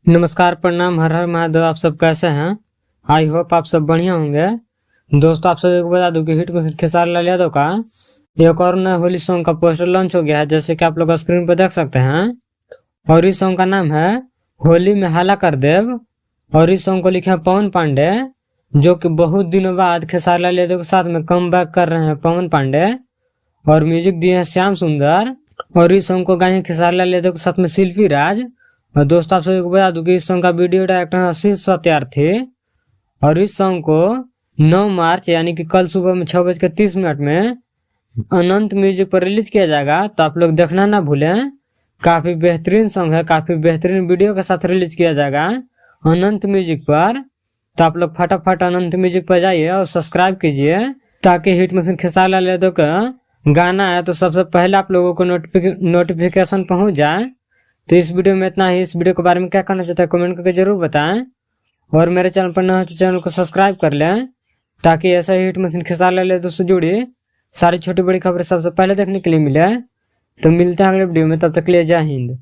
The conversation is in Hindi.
नमस्कार, प्रणाम, हर हर महादेव। आप सब कैसे हैं? आई होप आप सब बढ़िया होंगे। दोस्तों, आप सभी को बता दूं कि हिट में खेसारी लाल यादव का एक और नया होली सॉन्ग का पोस्टर लॉन्च हो गया है, जैसे कि आप लोग स्क्रीन पर देख सकते हैं। और इस सॉन्ग का नाम है होली में हाला कर देव। और इस सॉन्ग को लिखा है पवन पांडे, जो कि बहुत दिनों बाद खेसारी लाल यादव के साथ में कम बैक कर रहे हैं पवन पांडे। और म्यूजिक दिए हैं श्याम सुंदर। और इस सॉन्ग को गाए हैं खेसारी लाल यादव के साथ में शिल्पी राज। और दोस्तों, आप सभी को बता दूं कि इस सॉन्ग का वीडियो डायरेक्टर है आशीष सत्यार्थी। और इस सॉन्ग को 9 मार्च यानी कि कल सुबह में 6:30 में अनंत म्यूजिक पर रिलीज किया जाएगा, तो आप लोग देखना ना भूलें। काफी बेहतरीन सॉन्ग है, काफी बेहतरीन वीडियो के साथ रिलीज किया जाएगा अनंत म्यूजिक पर। तो आप लोग फटाफट अनंत म्यूजिक पर जाइए और सब्सक्राइब कीजिए, ताकि हिट मशीन खेसारी लाल यादव का गाना है तो सबसे पहले आप लोगों को नोटिफिकेशन पहुंच जाए। तो इस वीडियो में इतना ही। इस वीडियो के बारे में क्या कहना चाहते हैं कमेंट करके जरूर बताएं। और मेरे चैनल पर न हो तो चैनल को सब्सक्राइब कर लें, ताकि ऐसा ही हिट मशीन खेसारी लाल यादव से जुड़ी सारी छोटी बड़ी खबरें सबसे पहले देखने के लिए मिले। तो मिलते हैं अगले वीडियो में, तब तक के लिए जय हिंद।